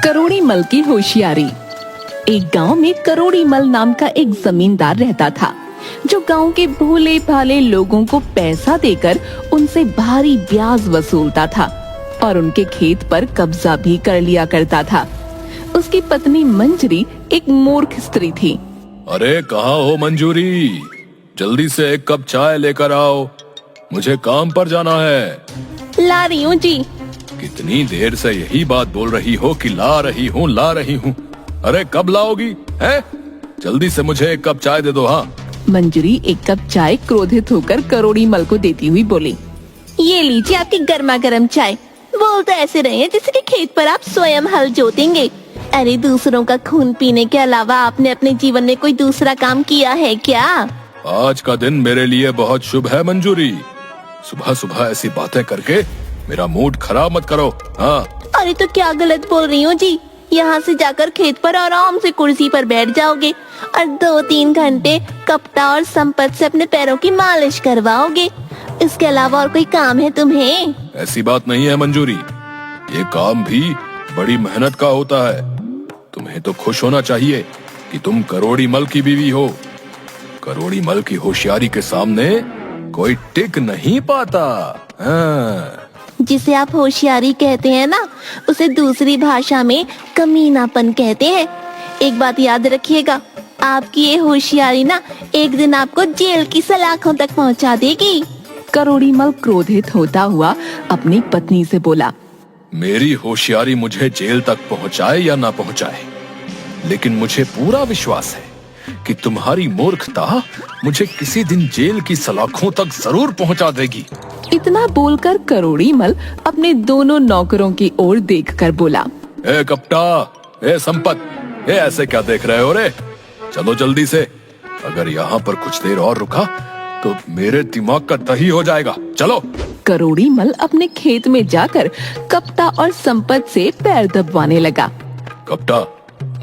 करोड़ी मल की होशियारी। एक गांव में करोड़ी मल नाम का एक जमींदार रहता था, जो गांव के भोले भाले लोगों को पैसा देकर उनसे भारी ब्याज वसूलता था और उनके खेत पर कब्जा भी कर लिया करता था। उसकी पत्नी मंजरी एक मूर्ख स्त्री थी। अरे कहाँ हो मंजूरी, जल्दी से एक कप चाय लेकर आओ, मुझे काम पर जाना है। ला रही हूँ जी। कितनी देर से यही बात बोल रही हो कि ला रही हूँ ला रही हूँ। अरे कब लाओगी है? जल्दी से मुझे एक कप चाय दे दो। हाँ। मंजरी एक कप चाय क्रोधित होकर करोड़ी मल को देती हुई बोली, ये लीजिए आपकी गर्मा गर्म चाय। बोल तो ऐसे रहे हैं जैसे कि खेत पर आप स्वयं हल जोतेंगे। अरे दूसरों का खून पीने के अलावा आपने अपने जीवन में कोई दूसरा काम किया है क्या? आज का दिन मेरे लिए बहुत शुभ है मंजूरी, सुबह सुबह ऐसी बातें करके मेरा मूड खराब मत करो। हाँ। अरे तो क्या गलत बोल रही हूँ जी? यहाँ से जाकर खेत पर आराम से कुर्सी पर बैठ जाओगे और 2-3 घंटे कपटा और संपत से अपने पैरों की मालिश करवाओगे। इसके अलावा और कोई काम है तुम्हें? ऐसी बात नहीं है मंजूरी, ये काम भी बड़ी मेहनत का होता है। तुम्हें तो खुश होना चाहिए कि तुम करोड़ी मल की बीवी हो। करोड़ी मल की होशियारी के सामने कोई टिक नहीं पाता। हाँ। जिसे आप होशियारी कहते हैं ना, उसे दूसरी भाषा में कमीनापन कहते हैं। एक बात याद रखिएगा, आपकी ये होशियारी ना एक दिन आपको जेल की सलाखों तक पहुंचा देगी। करोड़ी मल क्रोधित होता हुआ अपनी पत्नी से बोला, मेरी होशियारी मुझे जेल तक पहुंचाए या ना पहुंचाए, लेकिन मुझे पूरा विश्वास है कि तुम्हारी मूर्खता मुझे किसी दिन जेल की सलाखों तक जरूर पहुंचा देगी। इतना बोलकर करोड़ी मल अपने दोनों नौकरों की ओर देखकर बोला, ए कपटा, ए संपत, ए ऐसे क्या देख रहे हो रे? चलो जल्दी से, अगर यहाँ पर कुछ देर और रुका तो मेरे दिमाग का दही हो जाएगा। चलो। करोड़ी मल अपने खेत में जाकर कपटा और संपत से पैर दबवाने लगा। कपटा,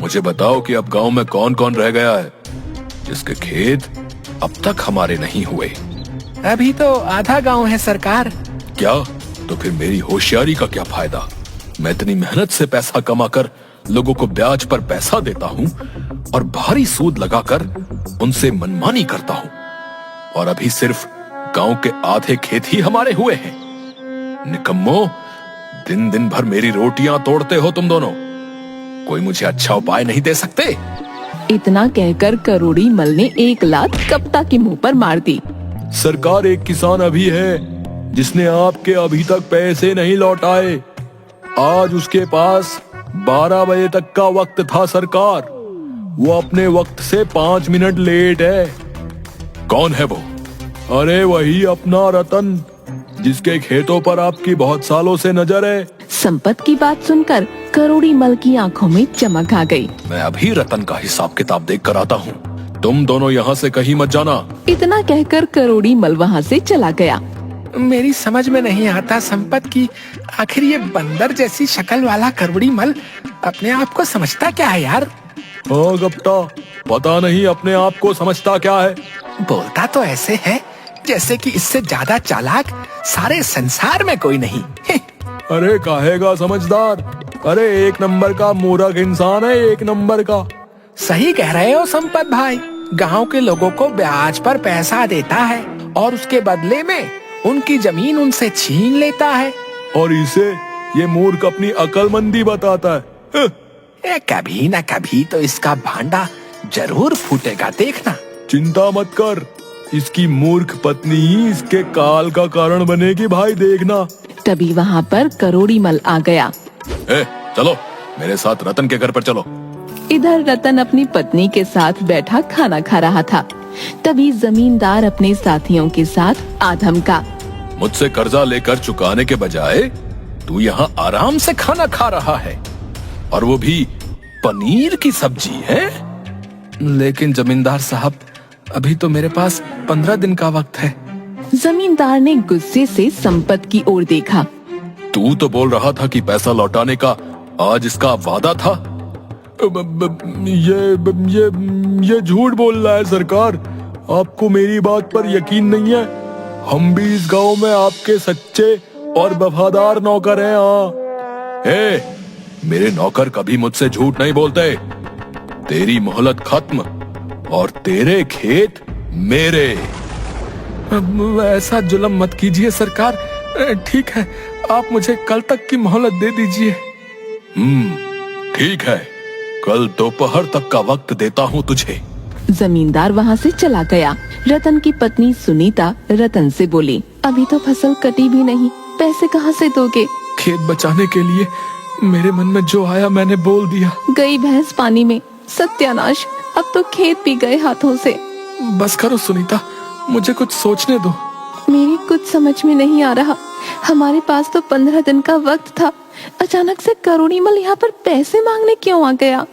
मुझे बताओ कि अब गांव में कौन कौन रह गया है जिसके खेत अब तक हमारे नहीं हुए? अभी तो आधा गांव है सरकार। क्या? तो फिर मेरी होशियारी का क्या फायदा? मैं इतनी मेहनत से पैसा कमाकर लोगों को ब्याज पर पैसा देता हूँ और भारी सूद लगाकर उनसे मनमानी करता हूँ, और अभी सिर्फ गांव के आधे खेत ही हमारे हुए हैं। निकम्मो, दिन दिन भर मेरी रोटियां तोड़ते हो तुम दोनों। कोई मुझे अच्छा उपाय नहीं दे सकते? इतना कहकर करोड़ी मल ने एक लात कपटा के मुंह पर मार दी। सरकार, एक किसान अभी है जिसने आपके अभी तक पैसे नहीं लौटाए। आज उसके पास 12 बजे तक का वक्त था सरकार, वो अपने वक्त से 5 मिनट लेट है। कौन है वो? अरे वही अपना रतन, जिसके खेतों पर आपकी बहुत सालों से नजर है। संपत की बात सुनकर करोड़ी मल की आंखों में चमक आ गई। मैं अभी रतन का हिसाब किताब देख कर आता हूँ, तुम दोनों यहाँ से कहीं मत जाना। इतना कहकर करोड़ी मल वहाँ से चला गया। मेरी समझ में नहीं आता संपत की, आखिर ये बंदर जैसी शक्ल वाला करोड़ी मल अपने आप को समझता क्या है यार? हाँ गप्ता, पता नहीं अपने आप को समझता क्या है। बोलता तो ऐसे है जैसे कि इससे ज्यादा चालाक सारे संसार में कोई नहीं। अरे काहेगा समझदार, अरे एक नंबर का मूर्ख इंसान है, एक नंबर का। सही कह रहे हो संपत भाई, गांव के लोगों को ब्याज पर पैसा देता है और उसके बदले में उनकी जमीन उनसे छीन लेता है, और इसे ये मूर्ख अपनी अक्लमंदी बताता है। कभी न कभी तो इसका भांडा जरूर फूटेगा, देखना। चिंता मत कर, इसकी मूर्ख पत्नी ही इसके काल का कारण बनेगी भाई, देखना। तभी वहाँ पर करोड़ी मल आ गया। चलो मेरे साथ रतन के घर पर चलो। इधर रतन अपनी पत्नी के साथ बैठा खाना खा रहा था। तभी जमींदार अपने साथियों के साथ आधम का, मुझसे कर्जा लेकर चुकाने के बजाय तू यहाँ आराम से खाना खा रहा है, और वो भी पनीर की सब्जी है। लेकिन जमींदार साहब, अभी तो मेरे पास 15 दिन का वक्त है। जमींदार ने गुस्से से संपत की ओर देखा। तू तो बोल रहा था कि पैसा लौटाने का आज इसका वादा था। ये झूठ बोल रहा है सरकार, आपको मेरी बात पर यकीन नहीं है। हम भी इस गांव में आपके सच्चे और वफादार नौकर हैं। हाँ, मेरे नौकर कभी मुझसे झूठ नहीं बोलते। तेरी मोहलत खत्म और तेरे खेत मेरे। ऐसा जुल्म मत कीजिए सरकार। ठीक है, आप मुझे कल तक की मोहलत दे दीजिए। ठीक है, कल दोपहर तक का वक्त देता हूँ तुझे। जमींदार वहाँ से चला गया। रतन की पत्नी सुनीता रतन से बोली, अभी तो फसल कटी भी नहीं, पैसे कहाँ से दोगे? खेत बचाने के लिए मेरे मन में जो आया मैंने बोल दिया। गई भैंस पानी में, सत्यानाश, अब तो खेत भी गए हाथों से। बस करो सुनीता, मुझे कुछ सोचने दो। मेरी कुछ समझ में नहीं आ रहा। हमारे पास तो 15 दिन का वक्त था, अचानक से करोड़ीमल यहाँ पर पैसे मांगने क्यों आ गया?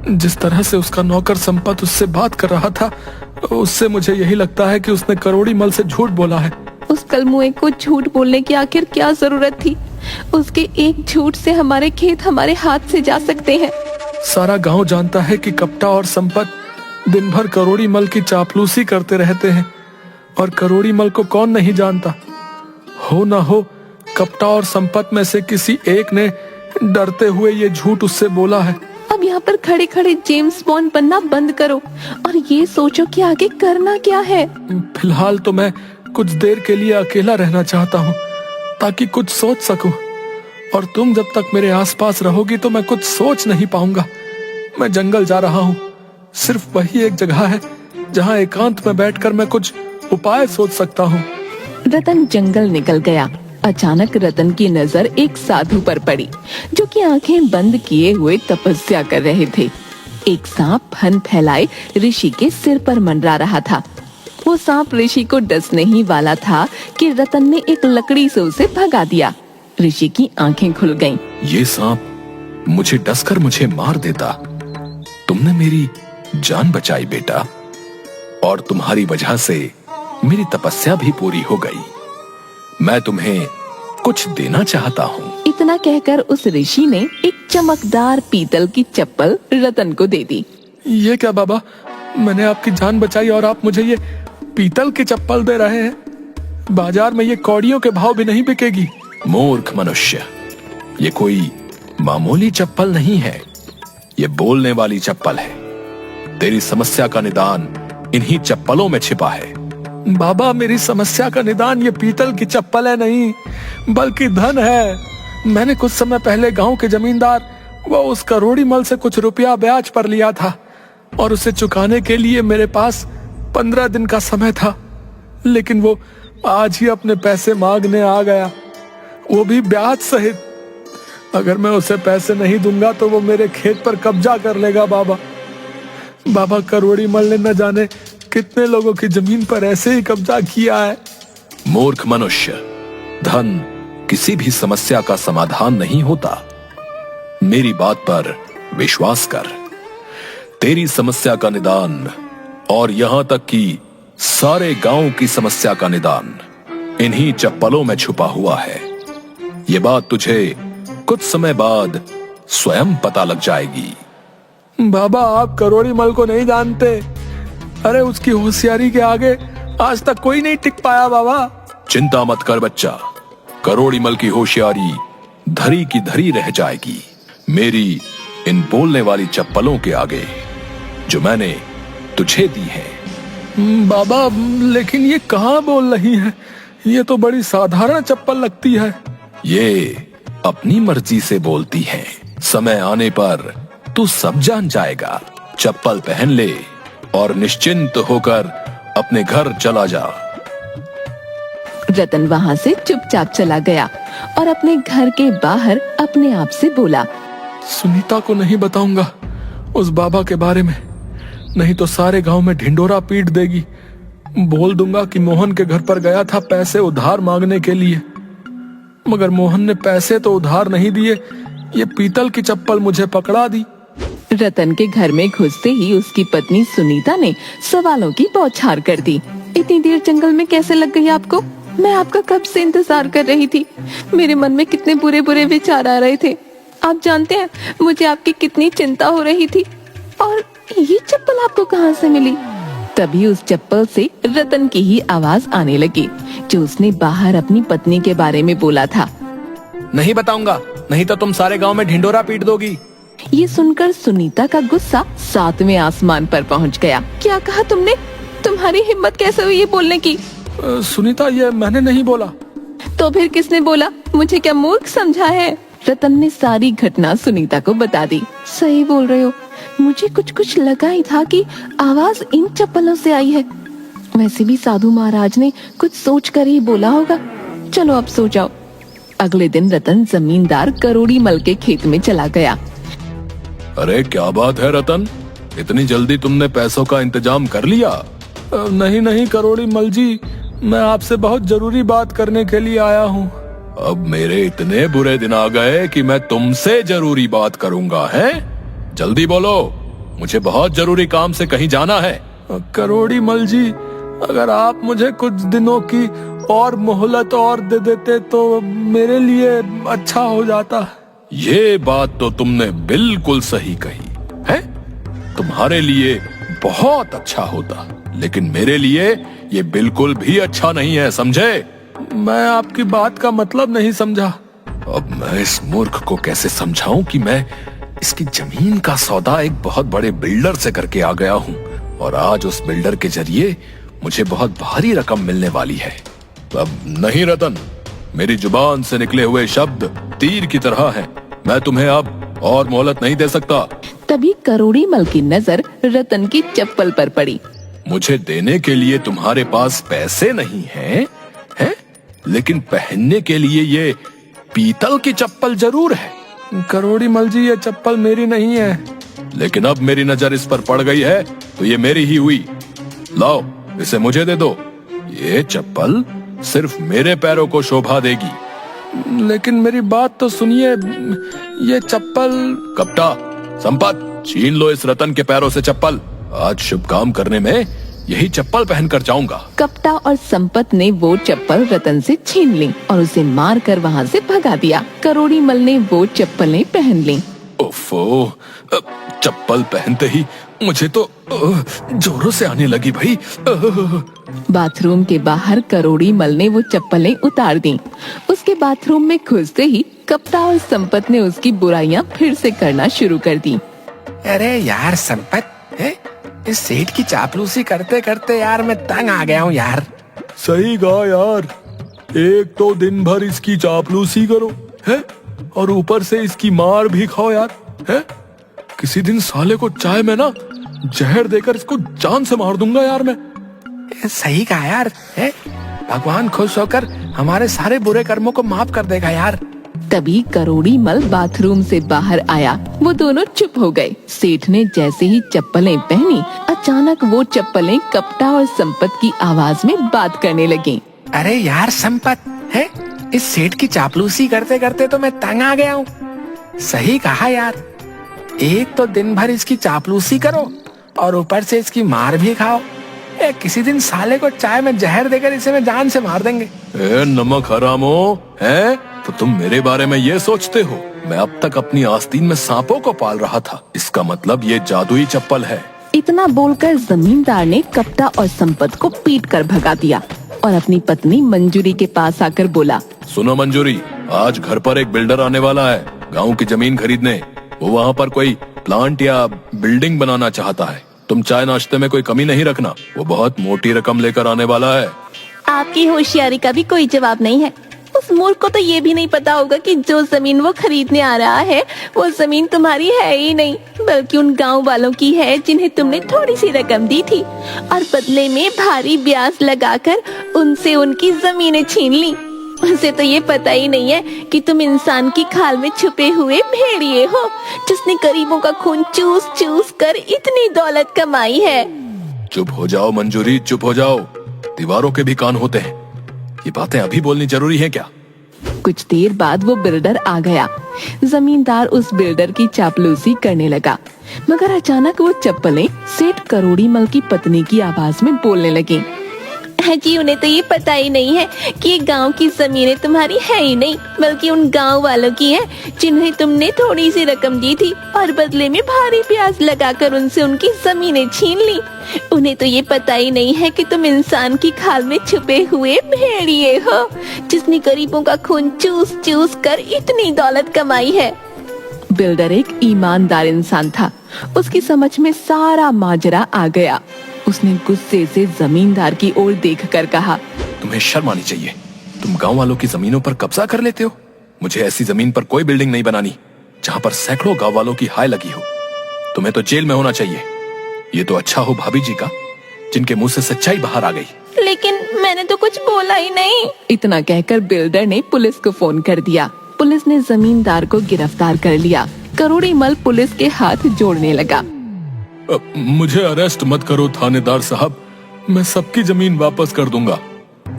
जिस तरह से उसका नौकर संपत उससे बात कर रहा था, उससे मुझे यही लगता है कि उसने करोड़ीमल से झूठ बोला है। उस कलमुए को झूठ बोलने की आखिर क्या जरूरत थी? उसके एक झूठ से हमारे खेत हमारे हाथ से जा सकते हैं। सारा गांव जानता है कि कपटा और संपत दिन भर करोड़ीमल की चापलूसी करते रहते हैं, और करोड़ीमल को कौन नहीं जानता। हो ना हो कपटा और संपत में से किसी एक ने डरते हुए ये झूठ उससे बोला है। अब यहाँ पर खड़े खड़े जेम्स बॉन्ड बनना बंद करो और ये सोचो कि आगे करना क्या है। फिलहाल तो मैं कुछ देर के लिए अकेला रहना चाहता हूँ, ताकि कुछ सोच सकूं। और तुम जब तक मेरे आसपास रहोगी तो मैं कुछ सोच नहीं पाऊंगा। मैं जंगल जा रहा हूँ, सिर्फ वही एक जगह है जहाँ एकांत में बैठकर मैं कुछ उपाय सोच सकता हूँ। रतन जंगल निकल गया। अचानक रतन की नजर एक साधु पर पड़ी, जो कि आंखें बंद किए हुए तपस्या कर रहे थे। एक सांप फन फैलाए ऋषि के सिर पर मंडरा रहा था। वो सांप ऋषि को डसने ही वाला था कि रतन ने एक लकड़ी से उसे भगा दिया। ऋषि की आंखें खुल गईं। ये सांप मुझे डसकर मुझे मार देता। तुमने मेरी जान बचाई बेटा, और तुम्हारी वजह से मेरी तपस्या भी पूरी हो गई। मैं तुम्हें कुछ देना चाहता हूँ। इतना कहकर उस ऋषि ने एक चमकदार पीतल की चप्पल रतन को दे दी। ये क्या बाबा, मैंने आपकी जान बचाई और आप मुझे ये पीतल की चप्पल दे रहे हैं? बाजार में ये कौड़ियों के भाव भी नहीं बिकेगी। मूर्ख मनुष्य, ये कोई मामूली चप्पल नहीं है, ये बोलने वाली चप्पल है। तेरी समस्या का निदान इन्हीं चप्पलों में छिपा है। बाबा, मेरी समस्या का निदान ये पीतल की चप्पल है नहीं, बल्कि धन है। मैंने कुछ समय पहले गांव के जमींदार व उस करोड़ीमल से कुछ रुपया ब्याज पर लिया था, और उसे चुकाने के लिए मेरे पास 15 दिन का समय था। लेकिन वो आज ही अपने पैसे मांगने आ गया, वो भी ब्याज सहित। अगर मैं उसे पैसे नहीं दूंगा तो वो मेरे खेत पर कब्जा कर लेगा। बाबा, करोड़ीमल ने न जाने कितने लोगों की जमीन पर ऐसे ही कब्जा किया है। मूर्ख मनुष्य, धन किसी भी समस्या का समाधान नहीं होता। मेरी बात पर विश्वास कर। तेरी समस्या का निदान, और यहां तक कि सारे गांव की समस्या का निदान, इन्हीं चप्पलों में छुपा हुआ है। ये बात तुझे कुछ समय बाद स्वयं पता लग जाएगी। बाबा, आप करोड़ीमल को नहीं जानते। अरे, उसकी होशियारी के आगे आज तक कोई नहीं टिक पाया। बाबा, चिंता मत कर बच्चा, करोड़ीमल की होशियारी धरी की धरी रह जाएगी मेरी इन बोलने वाली चप्पलों के आगे, जो मैंने तुझे दी है। बाबा, लेकिन ये कहाँ बोल रही है? ये तो बड़ी साधारण चप्पल लगती है। ये अपनी मर्जी से बोलती है। समय आने पर तू सब जान जाएगा। चप्पल पहन ले और निश्चिंत होकर अपने घर चला जा। रतन वहाँ से चुपचाप चला गया और अपने घर के बाहर अपने आप से बोला, सुनीता को नहीं बताऊंगा उस बाबा के बारे में, नहीं तो सारे गांव में ढिंडोरा पीट देगी। बोल दूंगा कि मोहन के घर पर गया था पैसे उधार मांगने के लिए, मगर मोहन ने पैसे तो उधार नहीं दिए, ये पीतल की चप्पल मुझे पकड़ा दी। रतन के घर में घुसते ही उसकी पत्नी सुनीता ने सवालों की बौछार कर दी। इतनी देर जंगल में कैसे लग गई आपको? मैं आपका कब से इंतजार कर रही थी। मेरे मन में कितने बुरे बुरे विचार आ रहे थे। आप जानते हैं मुझे आपकी कितनी चिंता हो रही थी। और ये चप्पल आपको कहाँ से मिली? तभी उस चप्पल से रतन की ही आवाज आने लगी, जो उसने बाहर अपनी पत्नी के बारे में बोला था। नहीं बताऊंगा, नहीं तो तुम सारे गांव में ढिंडोरा पीट दोगी। ये सुनकर सुनीता का गुस्सा 7वें आसमान पर पहुंच गया। क्या कहा तुमने? तुम्हारी हिम्मत कैसे हुई ये बोलने की? सुनीता, ये मैंने नहीं बोला। तो फिर किसने बोला? मुझे क्या मूर्ख समझा है? रतन ने सारी घटना सुनीता को बता दी। सही बोल रहे हो, मुझे कुछ लगा ही था कि आवाज इन चप्पलों से आई है। वैसे भी साधु महाराज ने कुछ सोच कर ही बोला होगा। चलो अब सो जाओ। अगले दिन रतन जमींदार करोड़ी मल के खेत में चला गया। अरे क्या बात है रतन, इतनी जल्दी तुमने पैसों का इंतजाम कर लिया? नहीं करोड़ी मल जी, मैं आपसे बहुत जरूरी बात करने के लिए आया हूँ। अब मेरे इतने बुरे दिन आ गए कि मैं तुमसे जरूरी बात करूंगा, है? जल्दी बोलो, मुझे बहुत जरूरी काम से कहीं जाना है। करोड़ी मल जी, अगर आप मुझे कुछ दिनों की और मोहलत और दे देते तो मेरे लिए अच्छा हो जाता। ये बात तो तुमने बिल्कुल सही कही है। तुम्हारे लिए बहुत अच्छा होता, लेकिन मेरे लिए ये बिल्कुल भी अच्छा नहीं है, समझे? मैं आपकी बात का मतलब नहीं समझा। अब मैं इस मूर्ख को कैसे समझाऊं कि मैं इसकी जमीन का सौदा एक बहुत बड़े बिल्डर से करके आ गया हूँ और आज उस बिल्डर के जरिए मुझे बहुत भारी रकम मिलने वाली है। अब नहीं रतन, मेरी जुबान से निकले हुए शब्द तीर की तरह हैं। मैं तुम्हें अब और मोहलत नहीं दे सकता। तभी करोड़ी मल की नजर रतन की चप्पल पर पड़ी। मुझे देने के लिए तुम्हारे पास पैसे नहीं हैं, हैं? लेकिन पहनने के लिए ये पीतल की चप्पल जरूर है। करोड़ी मल जी, ये चप्पल मेरी नहीं है। लेकिन अब मेरी नजर इस पर पड़ गई है तो ये मेरी ही हुई। लाओ, इसे मुझे दे दो। ये चप्पल सिर्फ मेरे पैरों को शोभा देगी। लेकिन मेरी बात तो सुनिए, ये चप्पल। कपटा, संपत, छीन लो इस रतन के पैरों से चप्पल। आज शुभ काम करने में यही चप्पल पहनकर जाऊंगा। कपटा और संपत ने वो चप्पल रतन से छीन ली और उसे मार कर वहाँ से भगा दिया। करोड़ी मल ने वो चप्पलें पहन ली। ओफो, चप्पल पहनते ही मुझे तो जोरों से आने लगी भाई। बाथरूम के बाहर करोड़ी मल ने वो चप्पलें उतार दी। उसके बाथरूम में घुसते ही कपटा और संपत ने उसकी बुराइयां फिर से करना शुरू कर दी। अरे यार संपत, इस सेठ की चापलूसी करते करते यार मैं तंग आ गया हूँ यार। सही कहा यार, एक तो दिन भर इसकी चापलूसी करो है और ऊपर से इसकी मार भी खाओ यार, है? किसी दिन साले को चाय में ना जहर देकर इसको जान से मार दूंगा यार मैं। सही कहा यार, है? भगवान खुश होकर हमारे सारे बुरे कर्मों को माफ कर देगा यार। तभी करोड़ी मल बाथरूम से बाहर आया। वो दोनों चुप हो गए। सेठ ने जैसे ही चप्पलें पहनी, अचानक वो चप्पलें कपटा और संपत की आवाज में बात करने लगी। अरे यार संपत, है? इस सेठ की चापलूसी करते करते तो मैं तंग आ गया हूँ। सही कहा यार, एक तो दिन भर इसकी चापलूसी करो और ऊपर से इसकी मार भी खाओ। किसी दिन साले को चाय में जहर देकर इसे मैं जान से मार देंगे। नमक हरामो, है? तो तुम मेरे बारे में ये सोचते हो? मैं अब तक अपनी आस्तीन में सांपों को पाल रहा था। इसका मतलब ये जादुई चप्पल है। इतना बोलकर जमींदार ने कपटा और संपत को पीट कर भगा दिया और अपनी पत्नी मंजूरी के पास आकर बोला, सुनो मंजूरी, आज घर पर एक बिल्डर आने वाला है गांव की जमीन खरीदने। वो वहाँ पर कोई प्लांट या बिल्डिंग बनाना चाहता है। तुम चाय नाश्ते में कोई कमी नहीं रखना। वो बहुत मोटी रकम लेकर आने वाला है। आपकी होशियारी का भी कोई जवाब नहीं है। उस मूर्ख को तो ये भी नहीं पता होगा कि जो जमीन वो खरीदने आ रहा है वो जमीन तुम्हारी है ही नहीं, बल्कि उन गांव वालों की है जिन्हें तुमने थोड़ी सी रकम दी थी और बदले में भारी ब्याज लगाकर उनसे उनकी जमीनें छीन ली। उसे तो ये पता ही नहीं है कि तुम इंसान की खाल में छुपे हुए भेड़िए हो, जिसने गरीबों का खून चूस चूस कर इतनी दौलत कमाई है। चुप हो जाओ मंजूरी, चुप हो जाओ। दीवारों के भी कान होते हैं। ये बातें अभी बोलनी जरूरी है क्या? कुछ देर बाद वो बिल्डर आ गया। जमींदार उस बिल्डर की चापलूसी करने लगा, मगर अचानक वो चप्पलें सेठ करोड़ी मल की पत्नी की आवाज में बोलने लगी। जी उन्हें तो ये पता ही नहीं है कि ये गांव की जमीनें तुम्हारी है ही नहीं, बल्कि उन गांव वालों की है जिन्हें तुमने थोड़ी सी रकम दी थी और बदले में भारी ब्याज लगाकर उनसे उनकी जमीनें छीन ली। उन्हें तो ये पता ही नहीं है कि तुम इंसान की खाल में छुपे हुए भेड़िए हो, जिसने गरीबों का खून चूस चूस कर इतनी दौलत कमाई है। बिल्डर एक ईमानदार इंसान था। उसकी समझ में सारा माजरा आ गया। उसने गुस्से से जमींदार की ओर देखकर कहा, तुम्हें शर्म आनी चाहिए। तुम गांव वालों की जमीनों पर कब्जा कर लेते हो। मुझे ऐसी जमीन पर कोई बिल्डिंग नहीं बनानी जहां पर सैकड़ों गांव वालों की हाय लगी हो। तुम्हें तो जेल में होना चाहिए। ये तो अच्छा हो भाभी जी का, जिनके मुंह से सच्चाई बाहर आ गई। लेकिन मैंने तो कुछ बोला ही नहीं। इतना कहकर बिल्डर ने पुलिस को फोन कर दिया। पुलिस ने जमींदार को गिरफ्तार कर लिया। करोड़ी मल पुलिस के हाथ जोड़ने लगा। मुझे अरेस्ट मत करो थानेदार साहब, मैं सबकी जमीन वापस कर दूंगा।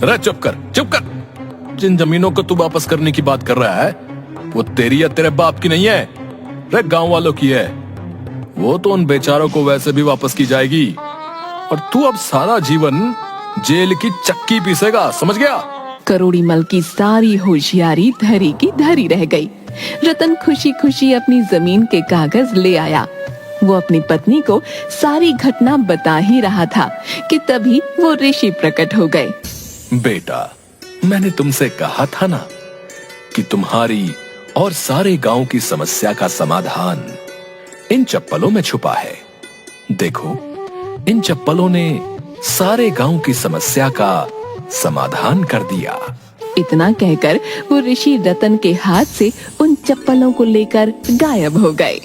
अरे चुप कर, चुप कर। जिन जमीनों को तू वापस करने की बात कर रहा है वो तेरी या तेरे बाप की नहीं है, रे गांव वालों की है। वो तो उन बेचारों को वैसे भी वापस की जाएगी और तू अब सारा जीवन जेल की चक्की पीसेगा, समझ गया? करोड़ी मल की सारी होशियारी धरी की धरी रह गई। रतन खुशी खुशी अपनी जमीन के कागज ले आया। वो अपनी पत्नी को सारी घटना बता ही रहा था कि तभी वो ऋषि प्रकट हो गए। बेटा, मैंने तुमसे कहा था ना कि तुम्हारी और सारे गांव की समस्या का समाधान इन चप्पलों में छुपा है। देखो, इन चप्पलों ने सारे गांव की समस्या का समाधान कर दिया। इतना कहकर वो ऋषि रतन के हाथ से उन चप्पलों को लेकर गायब हो गए।